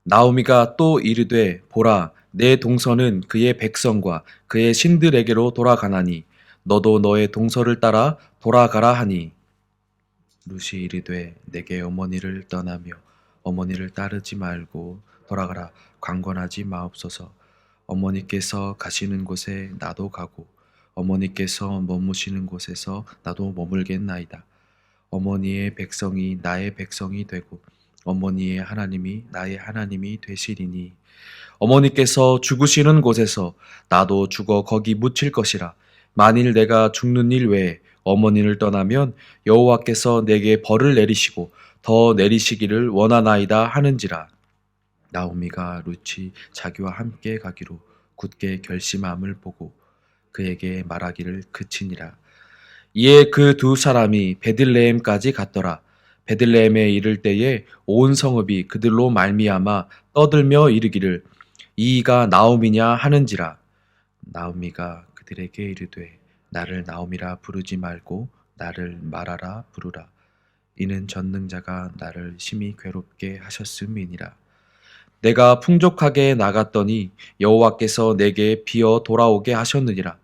나오미가 또 이르되 보라 내 동서는 그의 백성과 그의 신들에게로 돌아가나니 너도 너의 동서를 따라 돌아가라 하니 룻이 이르되 내게 어머니를 떠나며 어머니를 따르지 말고 돌아가라 강권하지 마옵소서. 어머니께서 가시는 곳에 나도 가고 어머니께서 머무시는 곳에서 나도 머물겠나이다. 어머니의 백성이 나의 백성이 되고 어머니의 하나님이 나의 하나님이 되시리니 어머니께서 죽으시는 곳에서 나도 죽어 거기 묻힐 것이라. 만일 내가 죽는 일 외에 어머니를 떠나면 여호와께서 내게 벌을 내리시고 더 내리시기를 원하나이다 하는지라. 나오미가 룻이 자기와 함께 가기로 굳게 결심함을 보고 그에게 말하기를 그치니라. 이에 그 두 사람이 베들레헴까지 갔더라. 베들레헴에 이를 때에 온 성읍이 그들로 말미암아 떠들며 이르기를 이가 나오미냐 하는지라. 나오미가 그들에게 이르되 나를 나오미라 부르지 말고 나를 마라라 부르라. 이는 전능자가 나를 심히 괴롭게 하셨음이니라. 내가 풍족하게 나갔더니 여호와께서 내게 비어 돌아오게 하셨느니라.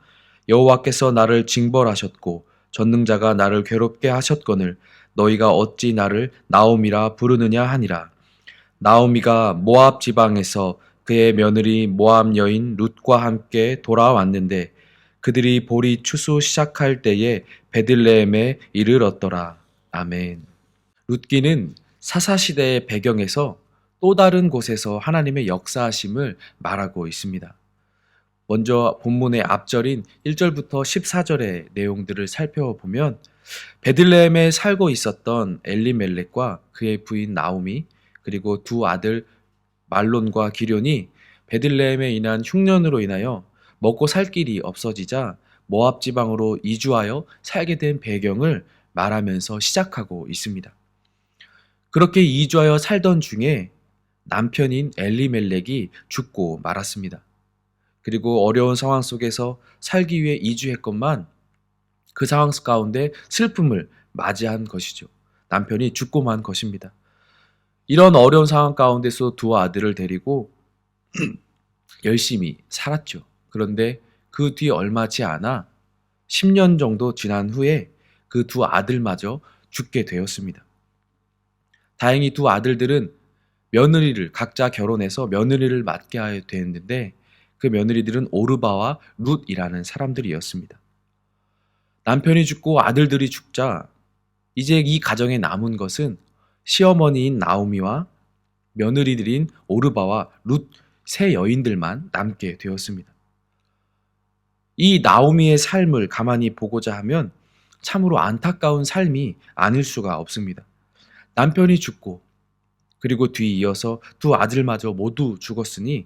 여호와께서 나를 징벌하셨고 전능자가 나를 괴롭게 하셨거늘 너희가 어찌 나를 나오미라 부르느냐 하니라. 나오미가 모압 지방에서 그의 며느리 모압 여인 룻과 함께 돌아왔는데 그들이 보리 추수 시작할 때에 베들레헴에 이르렀더라. 아멘. 룻기는 사사시대의 배경에서 또 다른 곳에서 하나님의 역사하심을 말하고 있습니다. 먼저 본문의 앞절인 1절부터 14절의 내용들을 살펴보면 베들레헴에 살고 있었던 엘리멜렉과 그의 부인 나오미 그리고 두 아들 말론과 기럐이 베들레헴에 인한 흉년으로 인하여 먹고 살 길이 없어지자 모압 지방으로 이주하여 살게 된 배경을 말하면서 시작하고 있습니다. 그렇게 이주하여 살던 중에 남편인 엘리멜렉이 죽고 말았습니다. 그리고 어려운 상황 속에서 살기 위해 이주했건만 그 상황 가운데 슬픔을 맞이한 것이죠. 남편이 죽고 만 것입니다. 이런 어려운 상황 가운데서 두 아들을 데리고 열심히 살았죠. 그런데 그 뒤 얼마 지 않아 10년 정도 지난 후에 그 두 아들마저 죽게 되었습니다. 다행히 두 아들들은 며느리를 각자 결혼해서 며느리를 맡게 하여 되었는데 그 며느리들은 오르바와 룻이라는 사람들이었습니다. 남편이 죽고 아들들이 죽자 이제 이 가정에 남은 것은 시어머니인 나오미와 며느리들인 오르바와 룻 세 여인들만 남게 되었습니다. 이 나오미의 삶을 가만히 보고자 하면 참으로 안타까운 삶이 아닐 수가 없습니다. 남편이 죽고 그리고 뒤이어서 두 아들마저 모두 죽었으니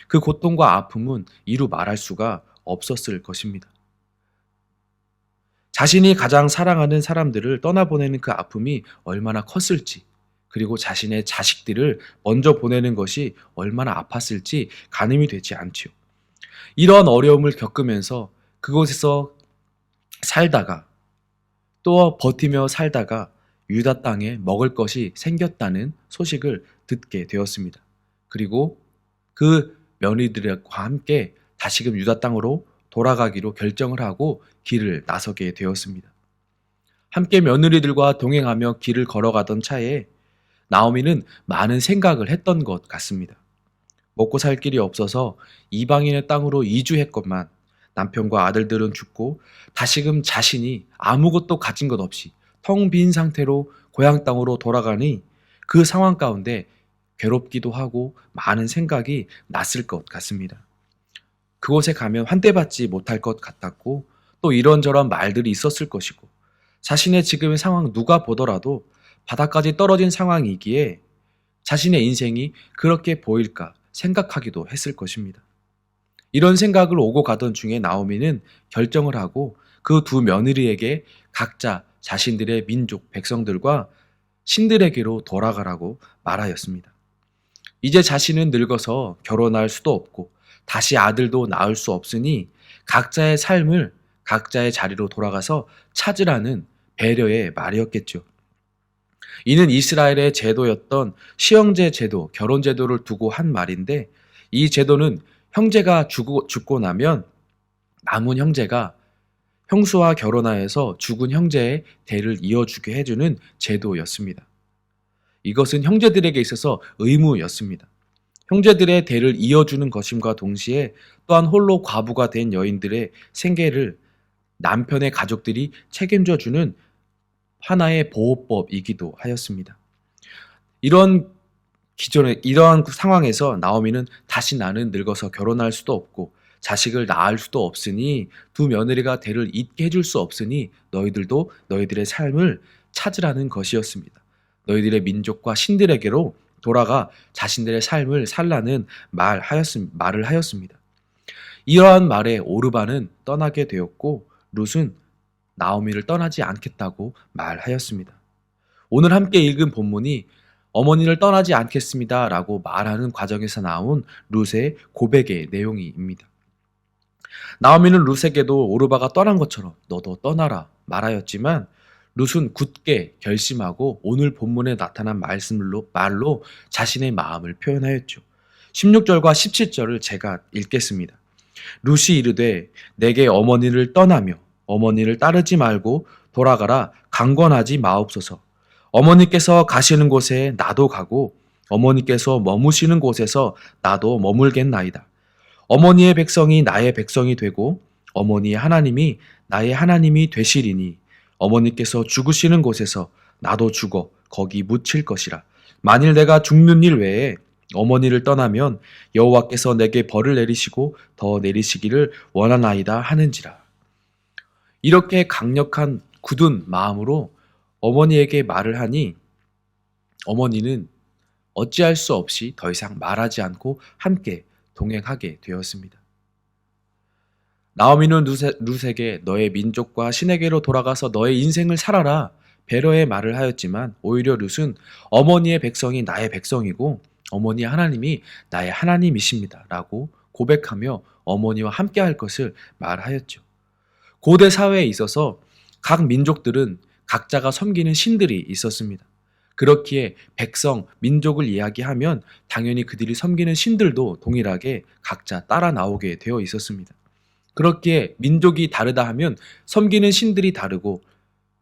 그 고통과 아픔은 이루 말할 수가 없었을 것입니다. 자신이 가장 사랑하는 사람들을 떠나보내는 그 아픔이 얼마나 컸을지 그리고 자신의 자식들을 먼저 보내는 것이 얼마나 아팠을지 가늠이 되지 않지요. 이런 어려움을 겪으면서 그곳에서 살다가 또 버티며 살다가 유다 땅에 먹을 것이 생겼다는 소식을 듣게 되었습니다. 그리고 그 며느리들과 함께 다시금 유다 땅으로 돌아가기로 결정을 하고 길을 나서게 되었습니다. 함께 며느리들과 동행하며 길을 걸어가던 차에 나오미는 많은 생각을 했던 것 같습니다. 먹고 살 길이 없어서 이방인의 땅으로 이주했건만 남편과 아들들은 죽고 다시금 자신이 아무것도 가진 것 없이 텅 빈 상태로 고향 땅으로 돌아가니 그 상황 가운데 괴롭기도 하고 많은 생각이 났을 것 같습니다. 그곳에 가면 환대받지 못할 것 같았고 또 이런저런 말들이 있었을 것이고 자신의 지금의 상황 누가 보더라도 바닥까지 떨어진 상황이기에 자신의 인생이 그렇게 보일까 생각하기도 했을 것입니다. 이런 생각을 오고 가던 중에 나오미는 결정을 하고 그 두 며느리에게 각자 자신들의 민족 백성들과 신들에게로 돌아가라고 말하였습니다. 이제 자신은 늙어서 결혼할 수도 없고 다시 아들도 낳을 수 없으니 각자의 삶을 각자의 자리로 돌아가서 찾으라는 배려의 말이었겠죠. 이는 이스라엘의 제도였던 시형제 제도, 결혼 제도를 두고 한 말인데 이 제도는 형제가 죽고 나면 남은 형제가 형수와 결혼하여서 죽은 형제의 대를 이어주게 해주는 제도였습니다. 이것은 형제들에게 있어서 의무였습니다. 형제들의 대를 이어주는 것임과 동시에 또한 홀로 과부가 된 여인들의 생계를 남편의 가족들이 책임져 주는 하나의 보호법이기도 하였습니다. 이러한 상황에서 나오미는 다시 나는 늙어서 결혼할 수도 없고 자식을 낳을 수도 없으니 두 며느리가 대를 잇게 해줄 수 없으니 너희들도 너희들의 삶을 찾으라는 것이었습니다. 너희들의 민족과 신들에게로 돌아가 자신들의 삶을 살라는 말을 하였습니다. 이러한 말에 오르바는 떠나게 되었고 룻은 나오미를 떠나지 않겠다고 말하였습니다. 오늘 함께 읽은 본문이 어머니를 떠나지 않겠습니다 라고 말하는 과정에서 나온 룻의 고백의 내용입니다. 나오미는 룻에게도 오르바가 떠난 것처럼 너도 떠나라 말하였지만 룻은 굳게 결심하고 오늘 본문에 나타난 말로 자신의 마음을 표현하였죠. 16절과 17절을 제가 읽겠습니다. 룻이 이르되 내게 어머니를 떠나며 어머니를 따르지 말고 돌아가라 강권하지 마옵소서. 어머니께서 가시는 곳에 나도 가고 어머니께서 머무시는 곳에서 나도 머물겠나이다. 어머니의 백성이 나의 백성이 되고 어머니의 하나님이 나의 하나님이 되시리니 어머니께서 죽으시는 곳에서 나도 죽어 거기 묻힐 것이라. 만일 내가 죽는 일 외에 어머니를 떠나면 여호와께서 내게 벌을 내리시고 더 내리시기를 원하나이다 하는지라. 이렇게 강력한 굳은 마음으로 어머니에게 말을 하니 어머니는 어찌할 수 없이 더 이상 말하지 않고 함께 동행하게 되었습니다. 나오미는 룻에게 너의 민족과 신에게로 돌아가서 너의 인생을 살아라 배려의 말을 하였지만 오히려 룻은 어머니의 백성이 나의 백성이고 어머니의 하나님이 나의 하나님이십니다 라고 고백하며 어머니와 함께 할 것을 말하였죠. 고대 사회에 있어서 각 민족들은 각자가 섬기는 신들이 있었습니다. 그렇기에 백성, 민족을 이야기하면 당연히 그들이 섬기는 신들도 동일하게 각자 따라 나오게 되어 있었습니다. 그렇기에 민족이 다르다 하면 섬기는 신들이 다르고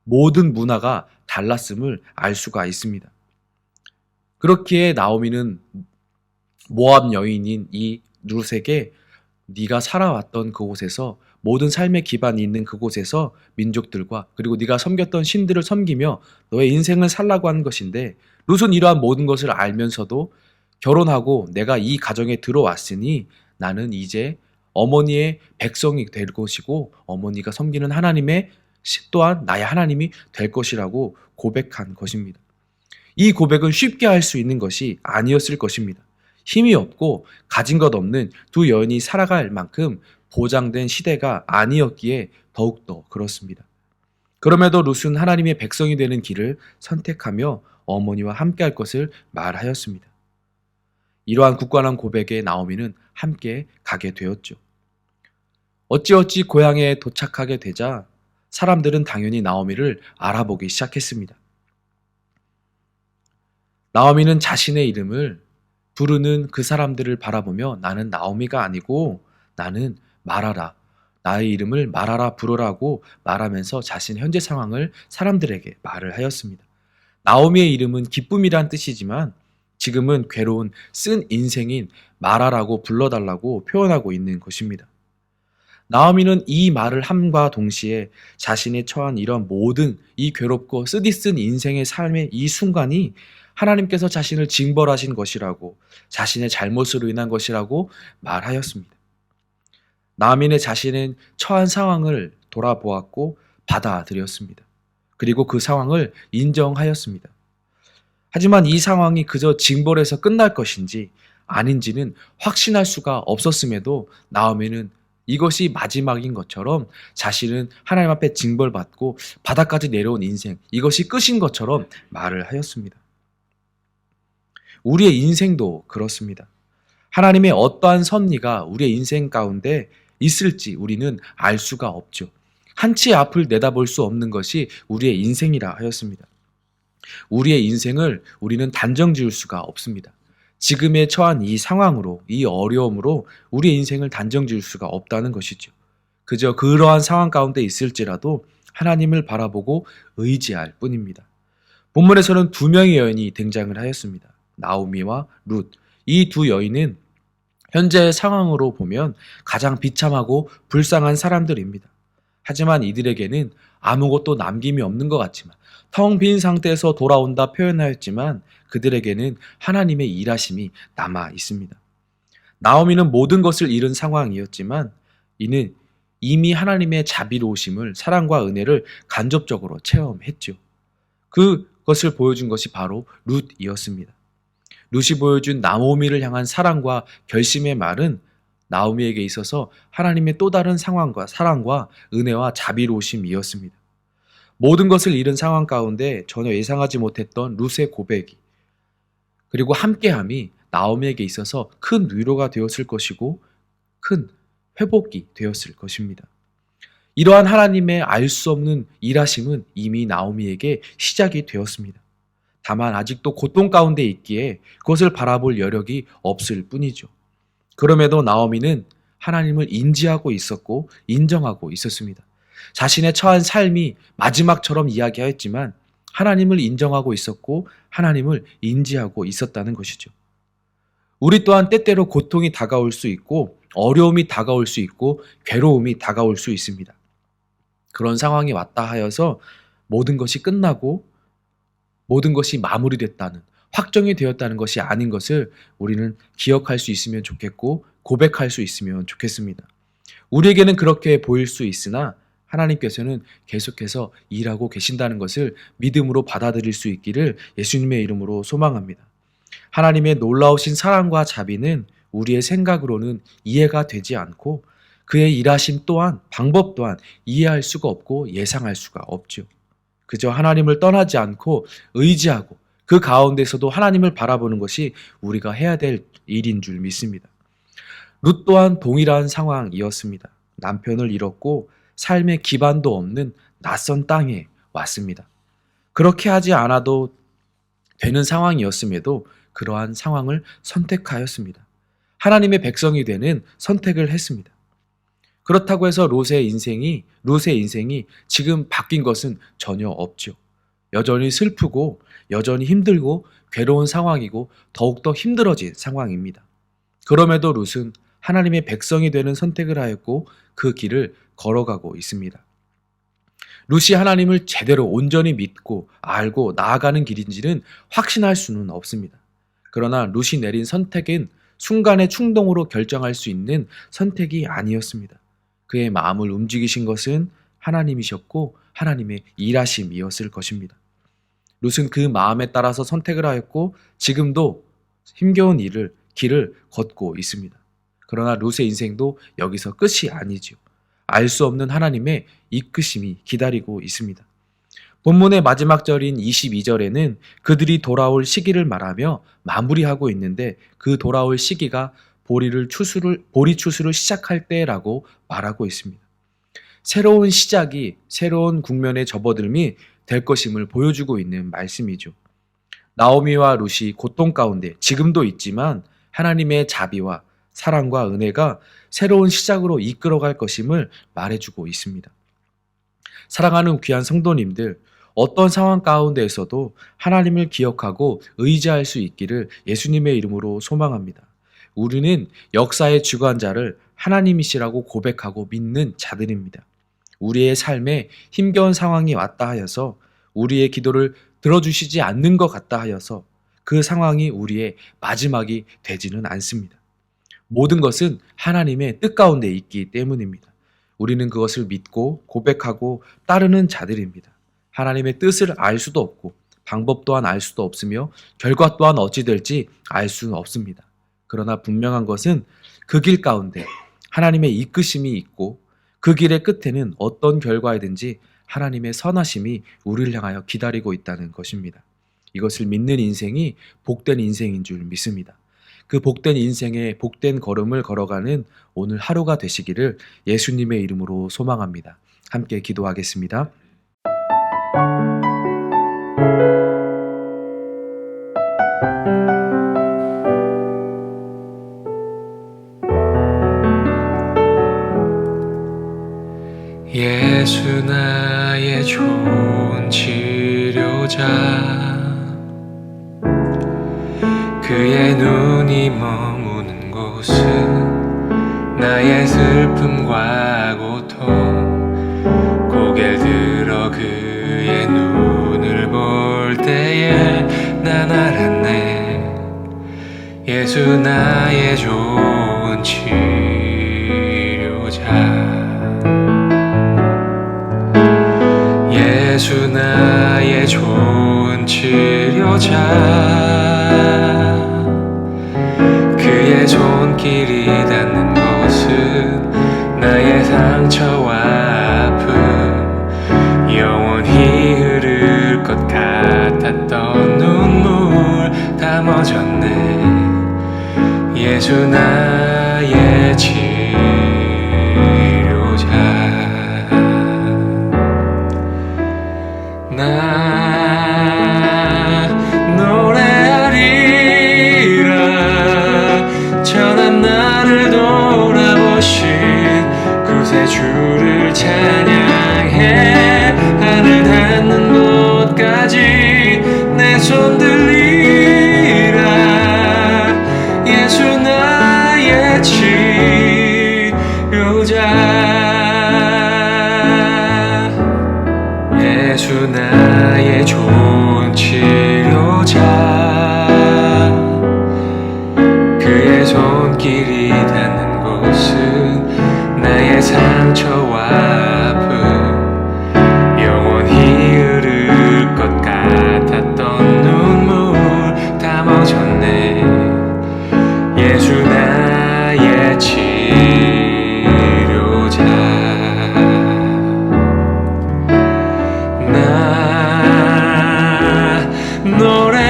모든 문화가 달랐음을 알 수가 있습니다. 그렇기에 나오미는 모압 여인인 이 룻에게 네가 살아왔던 그곳에서 모든 삶의 기반이 있는 그곳에서 민족들과 그리고 네가 섬겼던 신들을 섬기며 너의 인생을 살라고 하는 것인데 룻은 이러한 모든 것을 알면서도 결혼하고 내가 이 가정에 들어왔으니 나는 이제 어머니의 백성이 될 것이고 어머니가 섬기는 하나님의 또한 나의 하나님이 될 것이라고 고백한 것입니다. 이 고백은 쉽게 할 수 있는 것이 아니었을 것입니다. 힘이 없고 가진 것 없는 두 여인이 살아갈 만큼 보장된 시대가 아니었기에 더욱더 그렇습니다. 그럼에도 룻은 하나님의 백성이 되는 길을 선택하며 어머니와 함께할 것을 말하였습니다. 이러한 굳건한 고백에 나오미는 함께 가게 되었죠. 어찌어찌 고향에 도착하게 되자 사람들은 당연히 나오미를 알아보기 시작했습니다. 나오미는 자신의 이름을 부르는 그 사람들을 바라보며 나는 나오미가 아니고 나는 마라라, 나의 이름을 마라라 부르라고 말하면서 자신의 현재 상황을 사람들에게 말을 하였습니다. 나오미의 이름은 기쁨이란 뜻이지만 지금은 괴로운 쓴 인생인 마라라고 불러달라고 표현하고 있는 것입니다. 나오미는 이 말을 함과 동시에 자신이 처한 이런 모든 이 괴롭고 쓰디쓴 인생의 삶의 이 순간이 하나님께서 자신을 징벌하신 것이라고 자신의 잘못으로 인한 것이라고 말하였습니다. 나오미는 자신의 처한 상황을 돌아보았고 받아들였습니다. 그리고 그 상황을 인정하였습니다. 하지만 이 상황이 그저 징벌에서 끝날 것인지 아닌지는 확신할 수가 없었음에도 나오미는 이것이 마지막인 것처럼 자신은 하나님 앞에 징벌받고 바닥까지 내려온 인생, 이것이 끝인 것처럼 말을 하였습니다. 우리의 인생도 그렇습니다. 하나님의 어떠한 섭리가 우리의 인생 가운데 있을지 우리는 알 수가 없죠. 한치 앞을 내다볼 수 없는 것이 우리의 인생이라 하였습니다. 우리의 인생을 우리는 단정 지을 수가 없습니다. 지금에 처한 이 상황으로, 이 어려움으로 우리의 인생을 단정 지을 수가 없다는 것이죠. 그저 그러한 상황 가운데 있을지라도 하나님을 바라보고 의지할 뿐입니다. 본문에서는 두 명의 여인이 등장을 하였습니다. 나오미와 룻. 이 두 여인은 현재의 상황으로 보면 가장 비참하고 불쌍한 사람들입니다. 하지만 이들에게는 아무것도 남김이 없는 것 같지만 텅 빈 상태에서 돌아온다 표현하였지만 그들에게는 하나님의 일하심이 남아 있습니다. 나오미는 모든 것을 잃은 상황이었지만 이는 이미 하나님의 자비로우심을, 사랑과 은혜를 간접적으로 체험했죠. 그것을 보여준 것이 바로 룻이었습니다. 룻이 보여준 나오미를 향한 사랑과 결심의 말은 나오미에게 있어서 하나님의 또 다른 상황과 사랑과 은혜와 자비로우심이었습니다. 모든 것을 잃은 상황 가운데 전혀 예상하지 못했던 룻의 고백이 그리고 함께함이 나오미에게 있어서 큰 위로가 되었을 것이고 큰 회복이 되었을 것입니다. 이러한 하나님의 알 수 없는 일하심은 이미 나오미에게 시작이 되었습니다. 다만 아직도 고통 가운데 있기에 그것을 바라볼 여력이 없을 뿐이죠. 그럼에도 나오미는 하나님을 인지하고 있었고 인정하고 있었습니다. 자신의 처한 삶이 마지막처럼 이야기하였지만 하나님을 인정하고 있었고 하나님을 인지하고 있었다는 것이죠. 우리 또한 때때로 고통이 다가올 수 있고 어려움이 다가올 수 있고 괴로움이 다가올 수 있습니다. 그런 상황이 왔다 하여서 모든 것이 끝나고 모든 것이 마무리됐다는, 확정이 되었다는 것이 아닌 것을 우리는 기억할 수 있으면 좋겠고 고백할 수 있으면 좋겠습니다. 우리에게는 그렇게 보일 수 있으나 하나님께서는 계속해서 일하고 계신다는 것을 믿음으로 받아들일 수 있기를 예수님의 이름으로 소망합니다. 하나님의 놀라우신 사랑과 자비는 우리의 생각으로는 이해가 되지 않고 그의 일하심 또한 방법 또한 이해할 수가 없고 예상할 수가 없죠. 그저 하나님을 떠나지 않고 의지하고 그 가운데서도 하나님을 바라보는 것이 우리가 해야 될 일인 줄 믿습니다. 룻 또한 동일한 상황이었습니다. 남편을 잃었고 삶의 기반도 없는 낯선 땅에 왔습니다. 그렇게 하지 않아도 되는 상황이었음에도 그러한 상황을 선택하였습니다. 하나님의 백성이 되는 선택을 했습니다. 그렇다고 해서 룻의 인생이 지금 바뀐 것은 전혀 없죠. 여전히 슬프고 여전히 힘들고 괴로운 상황이고 더욱더 힘들어진 상황입니다. 그럼에도 룻은 하나님의 백성이 되는 선택을 하였고 그 길을 걸어가고 있습니다. 룻이 하나님을 제대로 온전히 믿고 알고 나아가는 길인지는 확신할 수는 없습니다. 그러나 룻이 내린 선택은 순간의 충동으로 결정할 수 있는 선택이 아니었습니다. 그의 마음을 움직이신 것은 하나님이셨고 하나님의 일하심이었을 것입니다. 룻은 그 마음에 따라서 선택을 하였고 지금도 힘겨운 길을 걷고 있습니다. 그러나 룻의 인생도 여기서 끝이 아니죠. 알 수 없는 하나님의 이끄심이 기다리고 있습니다. 본문의 마지막 절인 22절에는 그들이 돌아올 시기를 말하며 마무리하고 있는데 그 돌아올 시기가 보리 추수를 시작할 때라고 말하고 있습니다. 새로운 시작이 새로운 국면에 접어들미 될 것임을 보여주고 있는 말씀이죠. 나오미와 룻이 고통 가운데 지금도 있지만 하나님의 자비와 사랑과 은혜가 새로운 시작으로 이끌어갈 것임을 말해주고 있습니다. 사랑하는 귀한 성도님들, 어떤 상황 가운데에서도 하나님을 기억하고 의지할 수 있기를 예수님의 이름으로 소망합니다. 우리는 역사의 주관자를 하나님이시라고 고백하고 믿는 자들입니다. 우리의 삶에 힘겨운 상황이 왔다 하여서 우리의 기도를 들어주시지 않는 것 같다 하여서 그 상황이 우리의 마지막이 되지는 않습니다. 모든 것은 하나님의 뜻 가운데 있기 때문입니다. 우리는 그것을 믿고 고백하고 따르는 자들입니다. 하나님의 뜻을 알 수도 없고 방법 또한 알 수도 없으며 결과 또한 어찌 될지 알 수는 없습니다. 그러나 분명한 것은 그 길 가운데 하나님의 이끄심이 있고 그 길의 끝에는 어떤 결과이든지 하나님의 선하심이 우리를 향하여 기다리고 있다는 것입니다. 이것을 믿는 인생이 복된 인생인 줄 믿습니다. 그 복된 인생의 복된 걸음을 걸어가는 오늘 하루가 되시기를 예수님의 이름으로 소망합니다. 함께 기도하겠습니다. 예수 나의 좋은 치료자, 그의 눈이 머무는 곳은 나의 슬픔과 고통, 고개를 들어 그의 눈을 볼 때에 난 알았네. 예수 나의 좋은 치료자, 예수 나의 좋은 치료자, 그의 손길이 닿는 곳은 나의 상처와 아픔, 영원히 흐를 것 같았던 눈물 다 멎었네. 예수 나의 치료자. 나 노래하리라, 전한 나를 돌아보신 구세주를 찬양해. 하늘 닿는 곳까지 내 손 들리라. 예수 나의 치료자, 예수 나의 좋은 치료자, 그의 손길이 닿는 곳은 나의 상처와 아픔, 영원히 흐를 것 같았던 눈물 다 멎었네. 예수 나의 치료자. 나 노래하리라,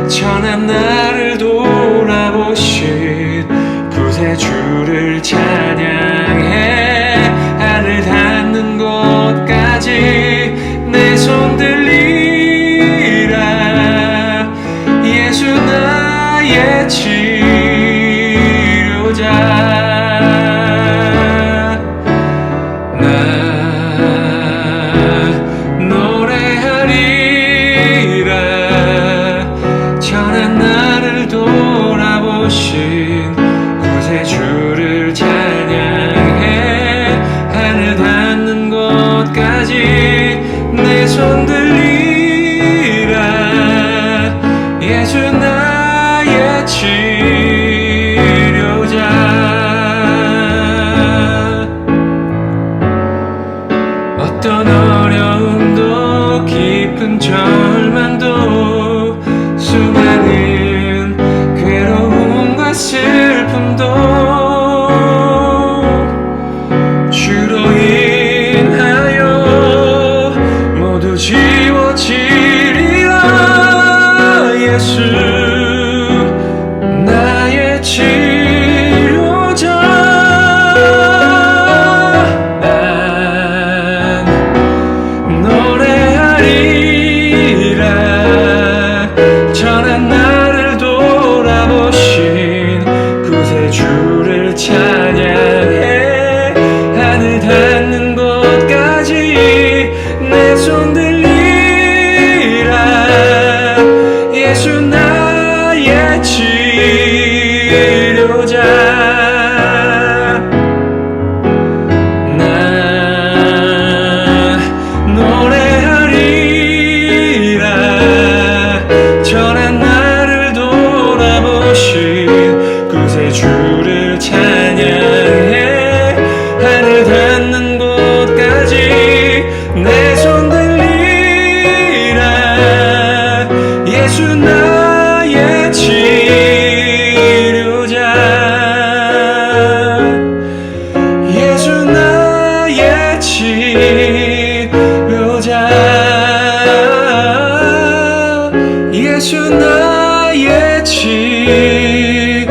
전한 나를 돌아보신 구세주를 찬양해. 하늘 닿는 곳까지 내 손 들리라. 예수 나의 치료자. 전한 나를 돌아보신 구세주를 찬양해. 하늘 닿는 곳까지 내 손 들리라. 예수 나의 치료자. 어떤 어려움도 깊은 절망도 수많은 괴로움과 슬픔도 주로 인하여 모두 지워지리라. 예수 나의 치료자. 난 노래하리라, 전한 나를 돌아보신 구세주를 찬양해. 하늘 닿는 곳까지 내 손 들리라. 예수 나의 치료자. 나 노래하리라, 전한 나를 돌아보신 구세주를 찬양해. 하늘 닿는 곳까지 내 손 들리라. 예수 나의 치료자. 예수 나의 치료자. 예수 나의 치료자.